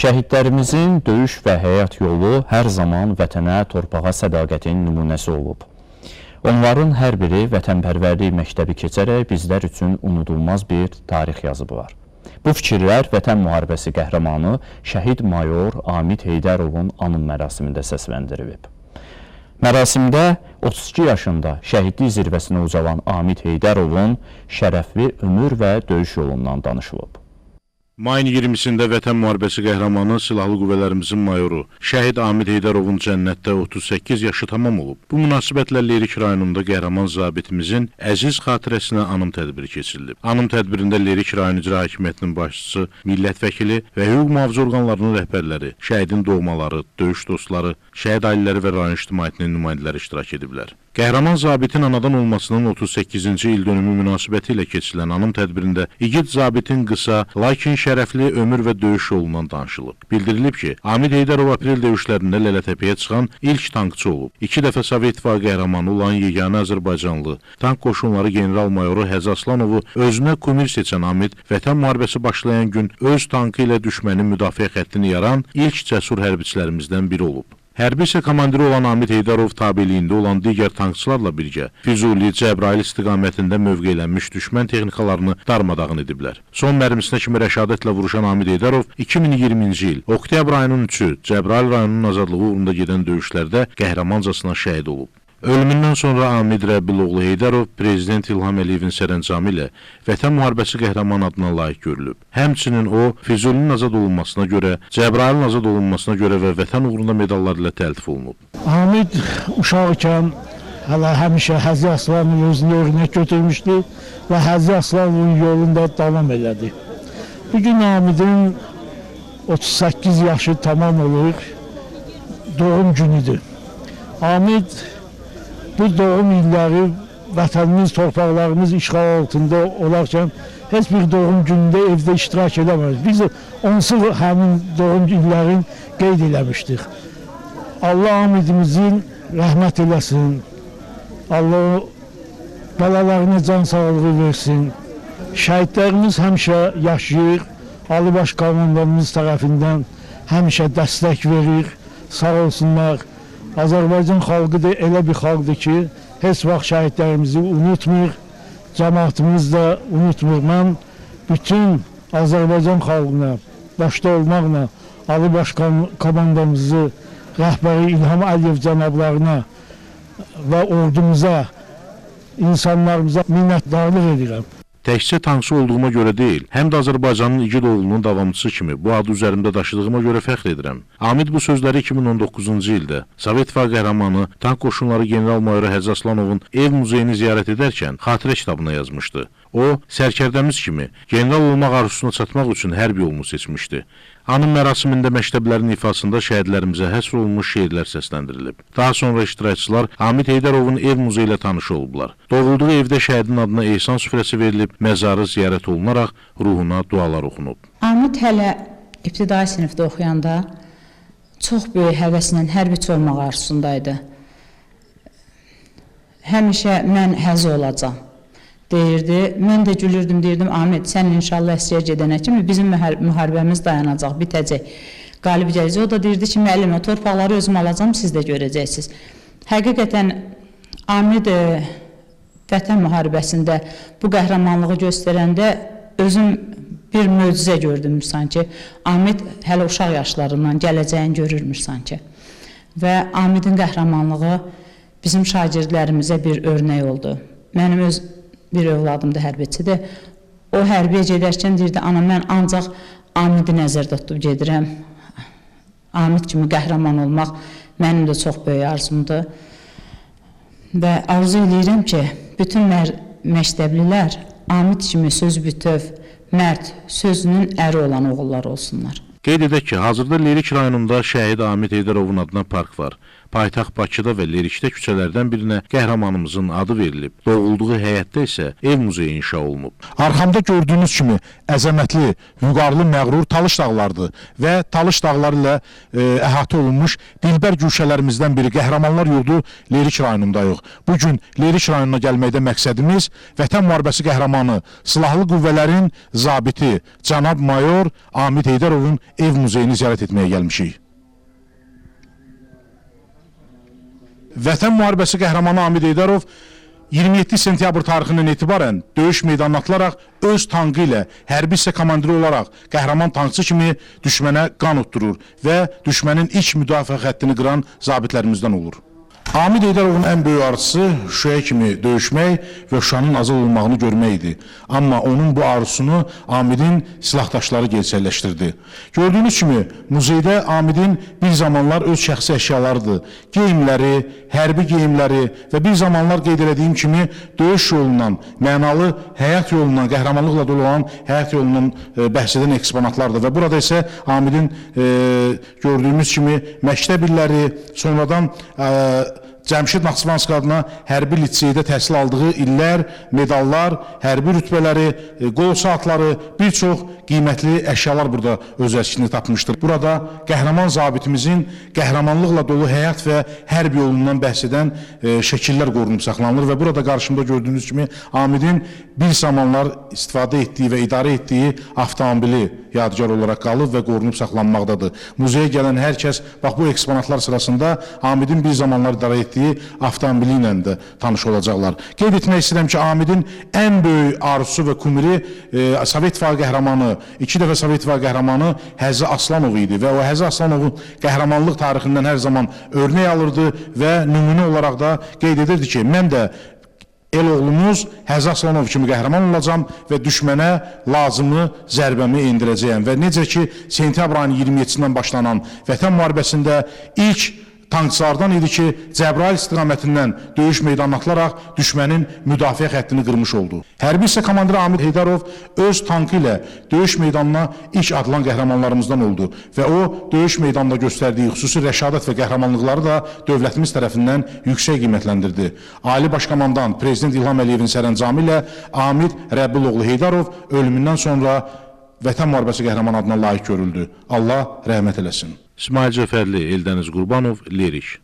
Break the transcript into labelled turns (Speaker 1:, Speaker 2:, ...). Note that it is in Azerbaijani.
Speaker 1: Şəhidlərimizin döyüş və həyat yolu hər zaman vətənə, torpağa sədaqətin nümunəsi olub. Onların hər biri vətənpərvərlik məktəbi keçərək bizlər üçün unudulmaz bir tarix yazıbı var. Bu fikirlər Vətən müharibəsi qəhrəmanı şəhid mayor Amid Heydərovun anım mərasimində səsləndirilib. Mərasimdə 32 yaşında şəhidlik zirvəsinə ucalan Amid Heydərovun şərəfli ömür və döyüş yolundan danışılıb.
Speaker 2: Mayın 20-sində Vətən müharibəsi qəhrəmanı Silahlı Qüvvələrimizin mayoru şəhid Amid Heydərovun cənnətdə 38 yaşı tamam olub. Bu münasibətlə Lerik rayonunda qəhrəman zabitimizin əziz xatirəsinə anım tədbiri keçirilib. Anım tədbirində Lerik rayon icra hakimiyyətinin başçısı, millət vəkili və hüquq mühafizə orqanlarının rəhbərləri, şəhidin doğmaları, döyüş dostları, şəhid ailələri və rayon ictimaiyyətinin nümayəndələri iştirak ediblər. Qəhrəman zabitin anadan olmasının 38-ci il dönümü münasibəti ilə keçirilən anım tədbirində igid zabitin qısa, lakin şərəfli ömür və döyüş yolundan danışılıb. Bildirilib ki, Amid Heydərov aprel döyüşlərində Lələtəpəyə çıxan ilk tankçı olub. 2 dəfə Sovet İttifaqı qəhrəmanı olan yeganə Azərbaycanlı tank qoşunları general-mayoru Həzi Aslanovu özünə kumir seçən Amid, Vətən müharibəsi başlayan gün öz tankı ilə düşmənin müdafiə xəttini yaran ilk cəsur hərbiçilərimizdən biri olub. Hərbi isə komandiri olan Amid Heydərov tabeliyində olan digər tankçılarla birgə Füzuli, Cəbrayıl istiqamətində mövqeylənmiş düşmən texnikalarını darmadağın ediblər. Son mərmisinə kimi rəşadətlə vuruşan Amid Heydərov 2020-ci il oktyabr ayının 3-ü Cəbrayıl rayonunun azadlığı uğrunda gedən döyüşlərdə qəhrəmancasına şəhid olub. Ölümündən sonra Amid Rəbiloğlu Heydərov Prezident İlham Əliyevin sərəncamı ilə Vətən müharibəsi qəhrəman adına layiq görülüb. Həmçinin o, Füzulinin azad olunmasına görə, Cəbrayılın azad olunmasına görə və Vətən uğrunda medallar ilə təltif olunub.
Speaker 3: Amid uşaq ikən həmişə Həzi Aslanın özünü örnək götürmüşdü və Həzi Aslanın yolunda davam elədi. Bugün Amidin 38 yaşı tamam olur, doğum günüdür. Amid bu doğum illəri vətənimiz, torpaqlarımız işğal altında olarkən heç bir doğum günündə evdə iştirak edəməyiz. Biz onsuz həmin doğum illərin qeyd eləmişdik. Allah Amidimizin rəhmət eləsin, Allah balalarına can sağlığı versin. Şəhidlərimiz həmişə yaşayır, Ali Baş Komandanımız tərəfindən həmişə dəstək verir, sağ olsunlar. Azərbaycan xalqı da elə bir xalqdır ki, heç vaxt şəhidlərimizi unutmur, cəmaatımız da unutmur. Mən bütün Azərbaycan xalqına, başda olmaqla Ali Baş Komandamızı, rəhbəri İlham Əliyev cənablarına və ordumuza, insanlarımıza minnətdarlıq edirəm.
Speaker 2: Təkcə tankçı olduğuma görə deyil, həm də Azərbaycanın igid oğlunun davamçısı kimi bu adı üzərimdə daşıdığıma görə fəxr edirəm. Amid bu sözləri 2019-cu ildə Sovet İttifaqı qəhrəmanı tank qoşunları general-mayoru Həzi Aslanovun ev muzeyini ziyarət edərkən xatirə kitabına yazmışdı. O, sərkərdəmiz kimi general olmaq arzusuna çatmaq üçün hərb yolunu seçmişdi. Anım mərasimində məktəblərin ifasında şəhidlərimizə həsr olunmuş şeirlər səsləndirilib. Daha sonra iştirakçılar Amid Heydərovun ev muzeyi ilə tanış olublar. Doğulduğu evdə şəhidin adına ehsan süfrəsi verilib, məzarı ziyarət olunaraq ruhuna dualar oxunub.
Speaker 4: Amid hələ ibtidai sinifdə oxuyanda çox böyük həvəslə hərbiçi olmaq arzusundaydı. Həmişə mən həzi olacam deyirdi. Mən də gülürdüm, deyirdim, Amid, sən inşallah əsriyə gedənə kimi bizim müharibəmiz dayanacaq, bitəcək, qalib gələcək. O da deyirdi ki, müəllimə, torpaqları özüm alacam, siz də görəcəksiniz. Həqiqətən, Amid Vətən müharibəsində bu qəhrəmanlığı göstərəndə özüm bir möcüzə gördüm sanki. Amid hələ uşaq yaşlarından gələcəyin görürmüş sanki. Və Amidin qəhrəmanlığı bizim şagirdlərimizə bir örnək oldu. Mənim öz bir övladım da hərbiçidir. O hərbiyə gedərkən deyirdi, ana mən ancaq Amidi nəzərdə tutub gedirəm. Amid kimi qəhrəman olmaq mənim də çox böyük arzumdur. Və arzu edirəm ki, bütün məktəblilər Amid kimi söz bütöv, mərd, sözünün əri olan oğullar olsunlar.
Speaker 2: Qeyd edək ki, hazırda Lerik rayonunda şəhid Amid Heydərovun adına park var. paytaxt Bakıda və Lerikdə küçələrdən birinə qəhrəmanımızın adı verilib. Doğulduğu həyətdə isə ev muzeyi inşa olunub.
Speaker 5: Arxamda gördüyünüz kimi əzəmətli, vüqarlı, məğrur Talış dağlarıdır və Talış dağları ilə əhatə olunmuş dilbər güşələrimizdən biri Qəhrəmanlar yurdu Lerik rayonundayıq. Bugün Lerik rayonuna gəlməkdə məqsədimiz Vətən müharibəsi qəhrəmanı, silahlı qüvvələrin zabiti cənab mayor Amid Heydarovun ev muzeyini ziyarət etməyə gəlmişik. Vətən müharibəsi qəhrəmanı Amid Heydarov 27 sentyabr tarixindən etibarən döyüş meydanına atılaraq öz tankı ilə hərbi hissə komandiri olaraq qəhrəman tankçı kimi düşmənə qan utdurur və düşmənin ilk müdafiə xəttini qıran zabitlərimizdən olur. Amid Heydarovun ən böyük arzusu Şuşaya kimi döyüşmək və Şuşanın azad olmağını görmək idi. Amma onun bu arzusunu Amidin silahdaşları gerçəkləşdirdi. Gördüyünüz kimi muzeydə Amidin bir zamanlar öz şəxsi əşyalarıdır. Geyimləri, hərbi geyimləri və bir zamanlar qeyd etdiyim kimi döyüş yolundan, mənalı həyat yolundan, qəhrəmanlıqla dolu olan həyat yolundan bəhs edən eksponatlardır. Və burada isə Amidin gördüyümüz kimi məktəb illəri, sonradan Cəmşid Naxçıvanski adına hərbi liseydə təhsil aldığı illər, medallar, hərbi rütbələri, qol saatları, bir çox qiymətli əşyalar burada öz əksini tapmışdır. Burada qəhrəman zabitimizin qəhrəmanlıqla dolu həyat və hərb yolundan bəhs edən şəkillər qorunub saxlanılır və burada qarşımda gördüyünüz kimi Amidin bir zamanlar istifadə etdiyi və idarə etdiyi avtomobili yadigar olaraq qalıb və qorunub saxlanmaqdadır. Muzeyə gələn hər kəs bax bu eksponatlar sırasında Amidin bir zamanlar idarə etdiyi avtomobili ilə də tanış olacaqlar. Qeyd etmək istəyirəm ki, Amidin ən böyük arzusu və kumiri Sovet İttifaqı qəhrəmanı, 2 dəfə Sovet İttifaqı qəhrəmanı Həzi Aslanov idi və o Həzi Aslanovun qəhrəmanlıq tarixindən hər zaman örnək alırdı və nümunə olaraq da qeyd edirdi ki, mən də el oğlumuz Həzi Aslanov kimi qəhrəman olacam və düşmənə lazımlı zərbəmi endirəcəyəm. Və necə ki, sentyabr ayının 27-sindən başlanan Vətən müharibəsində ilk tankçılardan idi ki, Cəbrayıl istiqamətindən döyüş meydanına atılaraq düşmənin müdafiə xəttini qırmış oldu. Hərbi hissə komandiri Amid Heydarov öz tankı ilə döyüş meydanına ilk atılan qəhrəmanlarımızdan oldu və o, döyüş meydanında göstərdiyi xüsusi rəşadət və qəhrəmanlıqları da dövlətimiz tərəfindən yüksək qiymətləndirdi. Ali Başkomandan Prezident İlham Əliyevin sərəncamı ilə Amid Rəbbiloğlu Heydarov ölümündən sonra Vətən müharibəsi qəhrəmanı adına layiq görüldü. Allah rəhmət eləsin.
Speaker 2: İsmail Cəfərli, Eldəniz Qurbanov, Lerik.